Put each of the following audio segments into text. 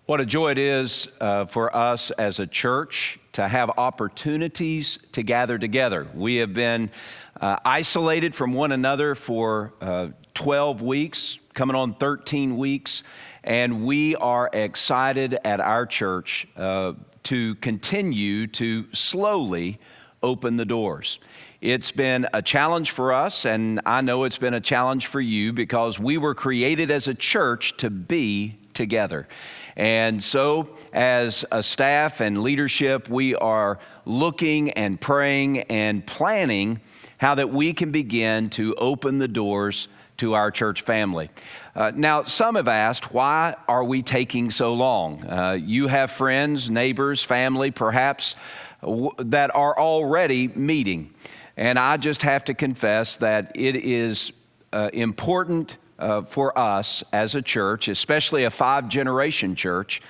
What a joy it is for us as a church to have opportunities to gather together. We have been isolated from one another for 12 weeks, coming on 13 weeks, and we are excited at our church to continue to slowly open the doors. It's been a challenge for us, and I know it's been a challenge for you because we were created as a church to be together. And so as a staff and leadership, we are looking and praying and planning how that we can begin to open the doors to our church family. Now, some have asked, why are we taking so long? You have friends, neighbors, family, perhaps, that are already meeting. And I just have to confess that it is important for us as a church, especially a 5-generation church,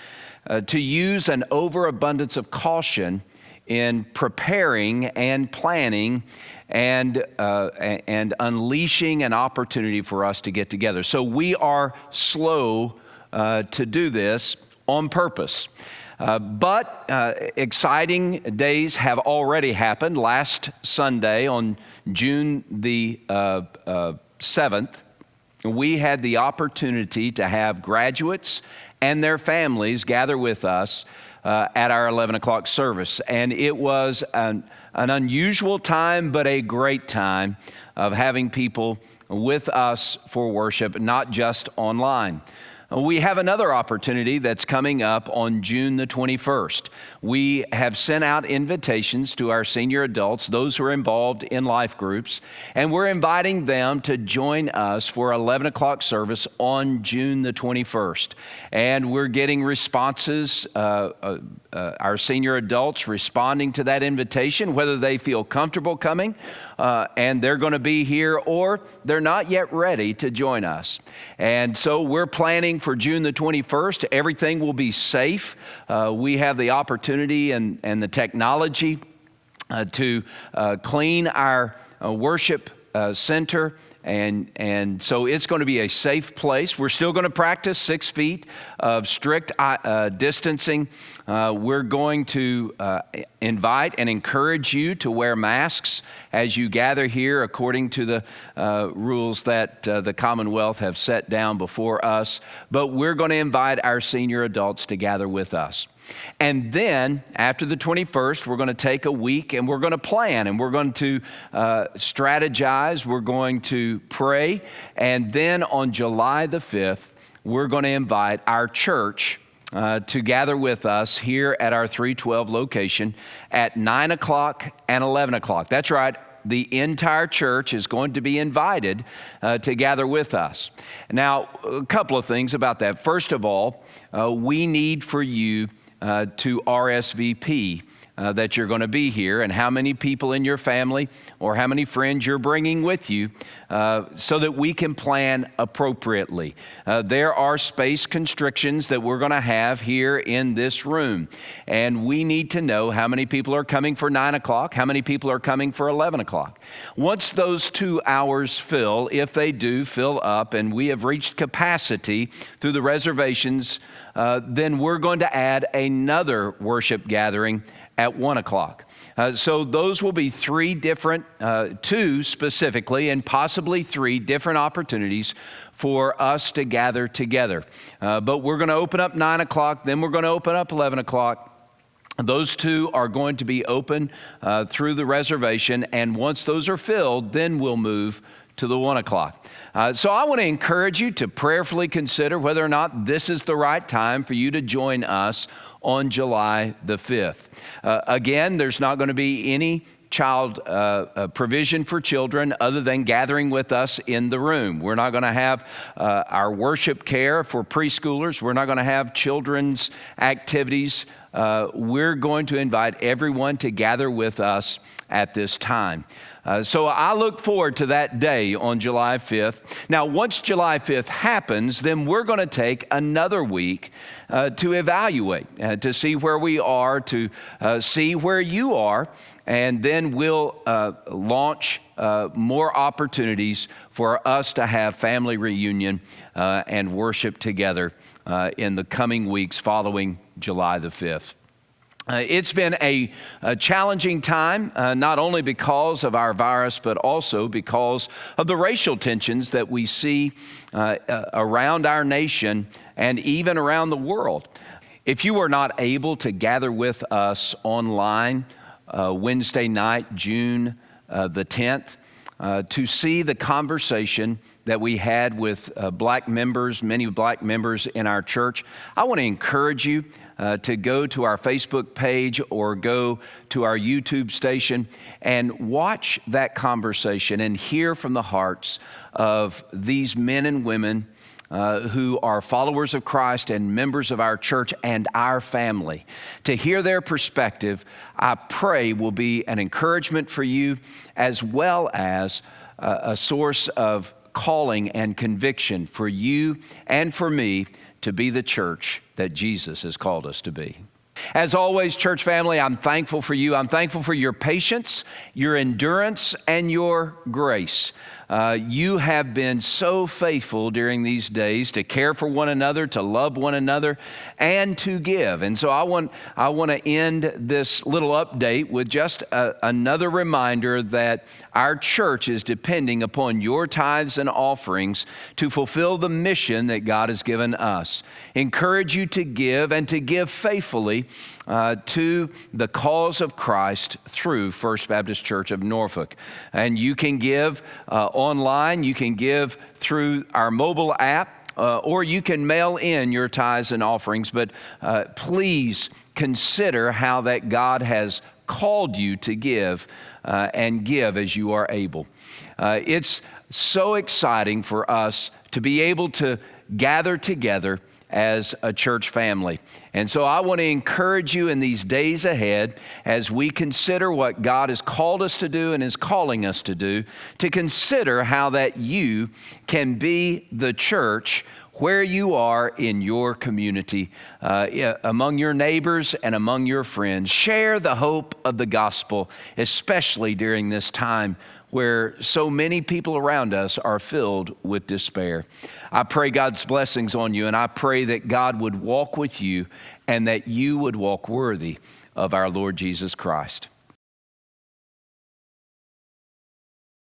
to use an overabundance of caution in preparing and planning and unleashing an opportunity for us to get together. So we are slow to do this on purpose. But exciting days have already happened. Last Sunday on June the 7th, we had the opportunity to have graduates and their families gather with us at our 11 o'clock service. And it was an unusual time, but a great time of having people with us for worship, not just online. We have another opportunity that's coming up on June the 21st. We have sent out invitations to our senior adults, those who are involved in life groups, and we're inviting them to join us for 11 o'clock service on June the 21st. And we're getting responses, our senior adults responding to that invitation, whether they feel comfortable coming and they're going to be here, or they're not yet ready to join us. And so we're planning for June the 21st. Everything will be safe. We have the opportunity and the technology to clean our worship center. And so it's going to be a safe place. We're still going to practice 6 feet of strict distancing. We're going to invite and encourage you to wear masks as you gather here according to the rules that the Commonwealth have set down before us. But we're going to invite our senior adults to gather with us. And then after the 21st, we're going to take a week and we're going to plan and we're going to strategize. We're going to pray. And then on July the 5th, we're going to invite our church to gather with us here at our 312 location at 9 o'clock and 11 o'clock. That's right. The entire church is going to be invited to gather with us. Now, a couple of things about that. First of all, we need for you to RSVP that you're going to be here and how many people in your family or how many friends you're bringing with you so that we can plan appropriately. There are space constrictions that we're going to have here in this room, and we need to know how many people are coming for 9 o'clock, how many people are coming for 11 o'clock. Once those 2 hours fill, if they do fill up and we have reached capacity through the reservations, then we're going to add another worship gathering at 1 o'clock. So those will be 3 different, 2 specifically, and possibly 3 different opportunities for us to gather together. But we're going to open up 9 o'clock, then we're going to open up 11 o'clock. Those 2 are going to be open through the reservation, and once those are filled, then we'll move to the 1 o'clock. So I want to encourage you to prayerfully consider whether or not this is the right time for you to join us on July the 5th. Again, there's not going to be any child provision for children other than gathering with us in the room. We're not going to have our worship care for preschoolers. We're not going to have children's activities. We're going to invite everyone to gather with us at this time. So I look forward to that day on July 5th. Now, once July 5th happens, then we're going to take another week to evaluate, to see where we are, to see where you are, and then we'll launch more opportunities for us to have family reunion and worship together in the coming weeks following July the 5th. It's been a challenging time, not only because of our virus, but also because of the racial tensions that we see around our nation and even around the world. If you were not able to gather with us online Wednesday night, June the 10th, to see the conversation that we had with black members, many black members in our church, I want to encourage you to go to our Facebook page or go to our YouTube station and watch that conversation and hear from the hearts of these men and women who are followers of Christ and members of our church and our family. To hear their perspective, I pray will be an encouragement for you as well as a source of calling and conviction for you and for me to be the church that Jesus has called us to be. As always, church family, I'm thankful for you. I'm thankful for your patience, your endurance, and your grace. You have been so faithful during these days to care for one another, to love one another, and to give. And so I want to end this little update with just another reminder that our church is depending upon your tithes and offerings to fulfill the mission that God has given us. Encourage you to give and to give faithfully to the cause of Christ through First Baptist Church of Norfolk. And you can give online, you can give through our mobile app, or you can mail in your tithes and offerings. But please consider how that God has called you to give and give as you are able. It's so exciting for us to be able to gather together as a church family. And so I want to encourage you in these days ahead as we consider what God has called us to do and is calling us to do, to consider how that you can be the church where you are in your community, among your neighbors and among your friends. Share the hope of the gospel, especially during this time where so many people around us are filled with despair. I pray God's blessings on you, and I pray that God would walk with you and that you would walk worthy of our Lord Jesus Christ.